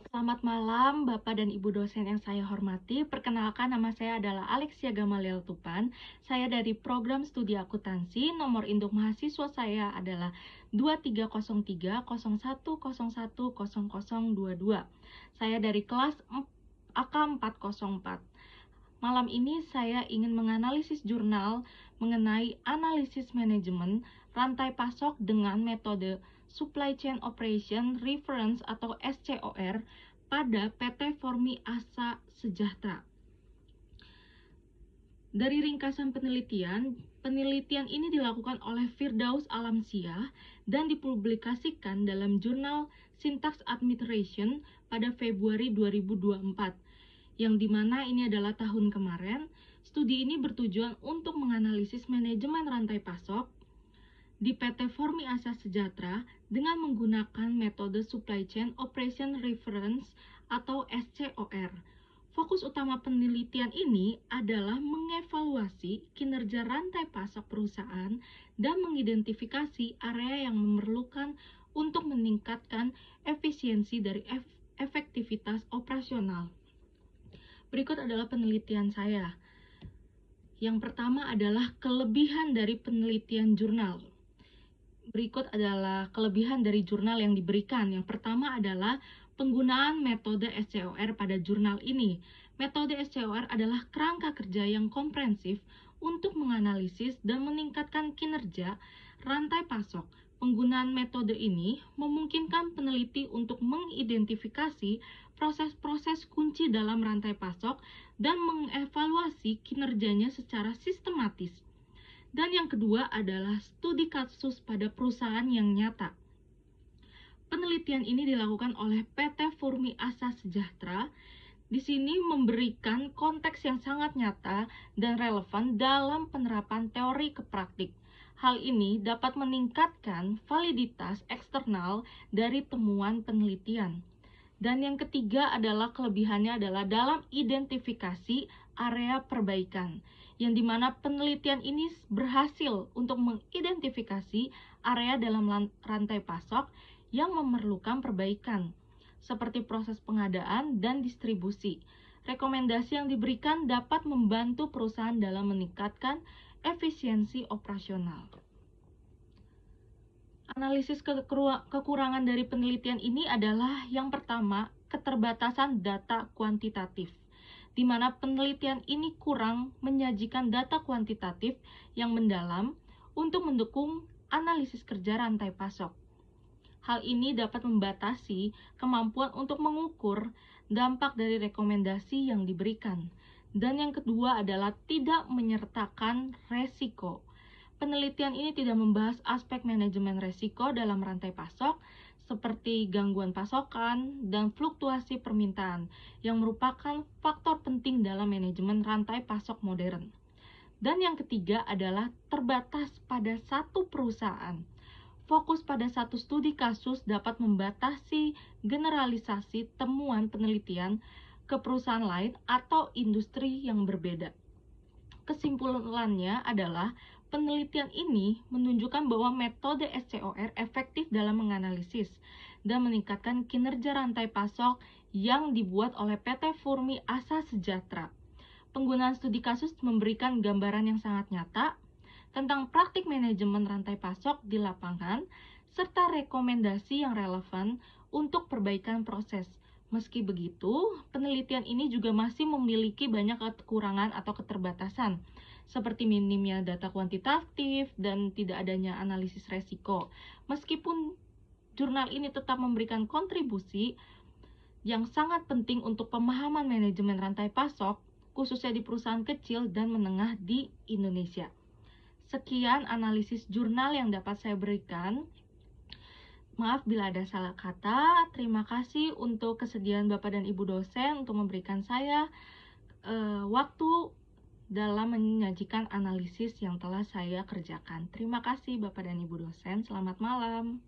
Selamat malam, Bapak dan Ibu dosen yang saya hormati. Perkenalkan, nama saya adalah Alexia Gamaliel Tupan. Saya dari program studi akuntansi. Nomor induk mahasiswa saya adalah 230301010022. Saya dari kelas AK 404. Malam ini saya ingin menganalisis jurnal mengenai analisis manajemen rantai pasok dengan metode Supply Chain Operation Reference atau SCOR pada PT Formi Asa Sejahtera. Dari ringkasan penelitian ini dilakukan oleh Firdaus Alamsyah dan dipublikasikan dalam jurnal Syntax Administration pada Februari 2024, yang dimana ini adalah tahun kemarin. Studi ini bertujuan untuk menganalisis manajemen rantai pasok di PT Formi Asa Sejahtera dengan menggunakan metode Supply Chain Operation Reference atau SCOR. Fokus utama penelitian ini adalah mengevaluasi kinerja rantai pasok perusahaan dan mengidentifikasi area yang memerlukan untuk meningkatkan efisiensi dari efektivitas operasional. Berikut adalah penelitian saya. Yang pertama adalah kelebihan dari penelitian jurnal. Berikut adalah kelebihan dari jurnal yang diberikan. Yang pertama adalah penggunaan metode SCOR pada jurnal ini. Metode SCOR adalah kerangka kerja yang komprehensif untuk menganalisis dan meningkatkan kinerja rantai pasok. Penggunaan metode ini memungkinkan peneliti untuk mengidentifikasi proses-proses kunci dalam rantai pasok dan mengevaluasi kinerjanya secara sistematis. Dan yang kedua adalah studi kasus pada perusahaan yang nyata. Penelitian ini dilakukan oleh PT Formi Asa Sejahtera. Di sini memberikan konteks yang sangat nyata dan relevan dalam penerapan teori ke praktik. Hal ini dapat meningkatkan validitas eksternal dari temuan penelitian. Dan yang ketiga adalah kelebihannya adalah dalam identifikasi area perbaikan, yang dimana penelitian ini berhasil untuk mengidentifikasi area dalam rantai pasok yang memerlukan perbaikan, seperti proses pengadaan dan distribusi. Rekomendasi yang diberikan dapat membantu perusahaan dalam meningkatkan efisiensi operasional. Analisis kekurangan dari penelitian ini adalah yang pertama, keterbatasan data kuantitatif, di mana penelitian ini kurang menyajikan data kuantitatif yang mendalam untuk mendukung analisis kerja rantai pasok. Hal ini dapat membatasi kemampuan untuk mengukur dampak dari rekomendasi yang diberikan. Dan yang kedua adalah tidak menyertakan resiko. Penelitian ini tidak membahas aspek manajemen resiko dalam rantai pasok, seperti gangguan pasokan dan fluktuasi permintaan, yang merupakan faktor penting dalam manajemen rantai pasok modern. Dan yang ketiga adalah terbatas pada satu perusahaan. Fokus pada satu studi kasus dapat membatasi generalisasi temuan penelitian ke perusahaan lain atau industri yang berbeda. Kesimpulannya adalah penelitian ini menunjukkan bahwa metode SCOR efektif dalam menganalisis dan meningkatkan kinerja rantai pasok yang dibuat oleh PT Formi Asa Sejahtera. Penggunaan studi kasus memberikan gambaran yang sangat nyata tentang praktik manajemen rantai pasok di lapangan, serta rekomendasi yang relevan untuk perbaikan proses. Meski begitu, penelitian ini juga masih memiliki banyak kekurangan atau keterbatasan, seperti minimnya data kuantitatif dan tidak adanya analisis resiko. Meskipun jurnal ini tetap memberikan kontribusi yang sangat penting untuk pemahaman manajemen rantai pasok, khususnya di perusahaan kecil dan menengah di Indonesia. Sekian analisis jurnal yang dapat saya berikan. Maaf bila ada salah kata. Terima kasih untuk kesediaan Bapak dan Ibu dosen untuk memberikan saya waktu dalam menyajikan analisis yang telah saya kerjakan. Terima kasih Bapak dan Ibu dosen. Selamat malam.